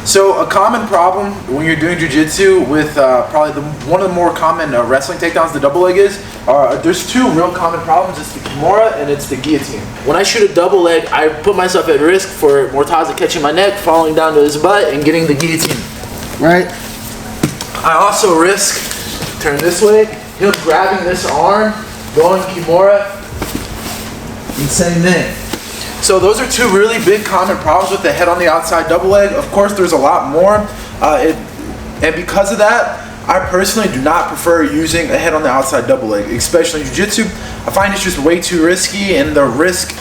So a common problem when you're doing jiu-jitsu with probably one of the more common wrestling takedowns, the double leg is, there's two real common problems. It's the kimura and it's the guillotine. When I shoot a double leg, I put myself at risk for Mortaza catching my neck, falling down to his butt, and getting the guillotine, right? I also risk, turn this way, him grabbing this arm, going kimura, and same thing. So those are two really big common problems with the head on the outside double leg. Of course, there's a lot more, and because of that, I personally do not prefer using a head on the outside double leg, especially in jiu-jitsu. I find it's just way too risky, and the risk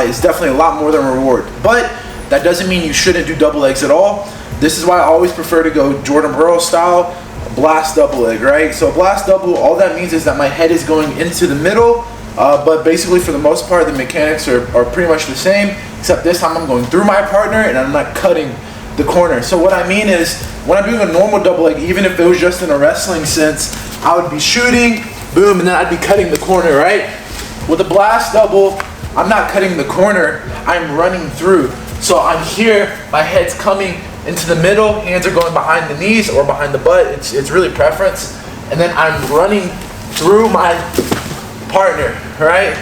is definitely a lot more than reward. But that doesn't mean you shouldn't do double legs at all. This is why I always prefer to go Jordan Burroughs style, blast double leg, right? So blast double, all that means is that my head is going into the middle, but basically for the most part the mechanics are pretty much the same, except this time I'm going through my partner and I'm not cutting the corner. So what I mean is, when I'm doing a normal double leg, even if it was just in a wrestling sense, I would be shooting, boom, and then I'd be cutting the corner, right? With a blast double, I'm not cutting the corner, I'm running through. So I'm here, my head's coming into the middle, hands are going behind the knees or behind the butt, it's really preference, and then I'm running through my partner, right?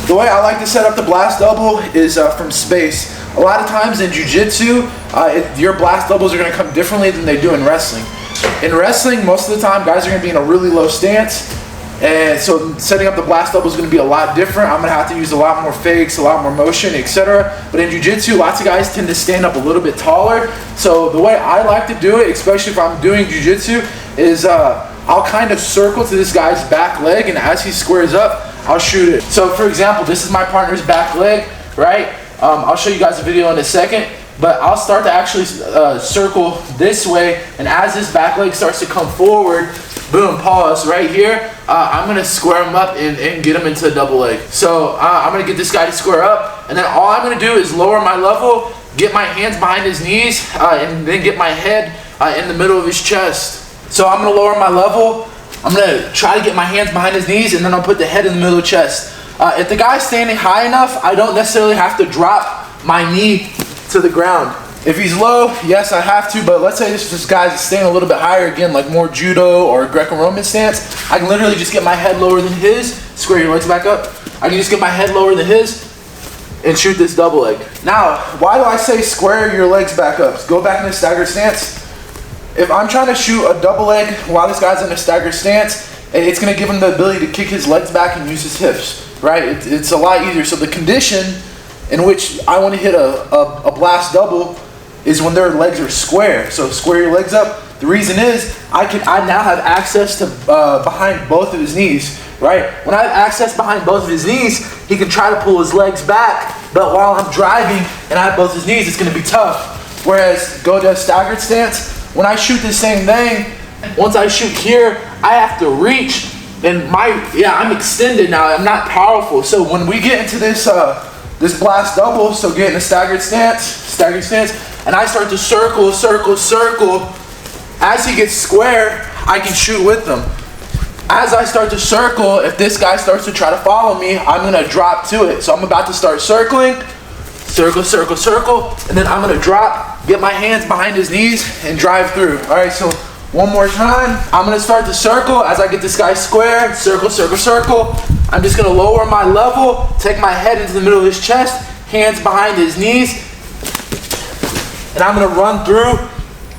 The way I like to set up the blast double is from space. A lot of times in jiu-jitsu, your blast doubles are going to come differently than they do in wrestling. In wrestling, most of the time, guys are going to be in a really low stance, and so setting up the blast double is going to be a lot different. I'm going to have to use a lot more fakes, a lot more motion, etc. But in jiu-jitsu, lots of guys tend to stand up a little bit taller. So the way I like to do it, especially if I'm doing jiu-jitsu, is I'll kind of circle to this guy's back leg, and as he squares up, I'll shoot it. So for example, this is my partner's back leg, right? I'll show you guys a video in a second, but I'll start to actually circle this way, and as this back leg starts to come forward, boom, pause right here, I'm gonna square him up and get him into a double leg. So I'm gonna get this guy to square up, and then all I'm gonna do is lower my level, get my hands behind his knees, and then get my head in the middle of his chest. So I'm gonna lower my level, I'm gonna try to get my hands behind his knees, and then I'll put the head in the middle of the chest. If the guy's standing high enough, I don't necessarily have to drop my knee to the ground. If he's low, yes, I have to, but let's say this guy's standing a little bit higher, again, like more judo or Greco-Roman stance, I can literally just get my head lower than his, square your legs back up, I can just get my head lower than his, and shoot this double leg. Now, why do I say square your legs back up? Go back in a staggered stance. If I'm trying to shoot a double leg while this guy's in a staggered stance, it's going to give him the ability to kick his legs back and use his hips, right? It's a lot easier. So the condition in which I want to hit a blast double is when their legs are square. So square your legs up. The reason is I now have access to behind both of his knees, right? When I have access behind both of his knees, he can try to pull his legs back, but while I'm driving and I have both his knees, it's going to be tough. Whereas go to a staggered stance, when I shoot the same thing, once I shoot here, I have to reach, and I'm extended now, I'm not powerful. So when we get into this this blast double, so get in a staggered stance, and I start to circle, as he gets square, I can shoot with them. As I start to circle, if this guy starts to try to follow me, I'm gonna drop to it. So I'm about to start circling, circle, and then I'm gonna drop, get my hands behind his knees, and drive through. All right, so one more time. I'm gonna start to circle as I get this guy square, circle. I'm just gonna lower my level, take my head into the middle of his chest, hands behind his knees, and I'm gonna run through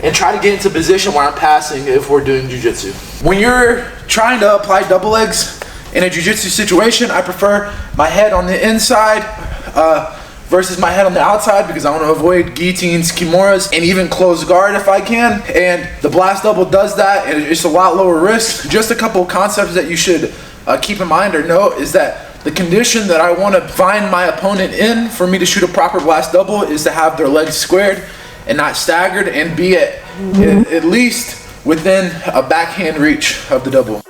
and try to get into position where I'm passing if we're doing jiu-jitsu. When you're trying to apply double legs in a jiu-jitsu situation, I prefer my head on the inside versus my head on the outside, because I want to avoid guillotines, kimuras, and even closed guard if I can. And the blast double does that, and it's a lot lower risk. Just a couple of concepts that you should keep in mind or note is that the condition that I want to find my opponent in for me to shoot a proper blast double is to have their legs squared and not staggered, and be at least within a backhand reach of the double.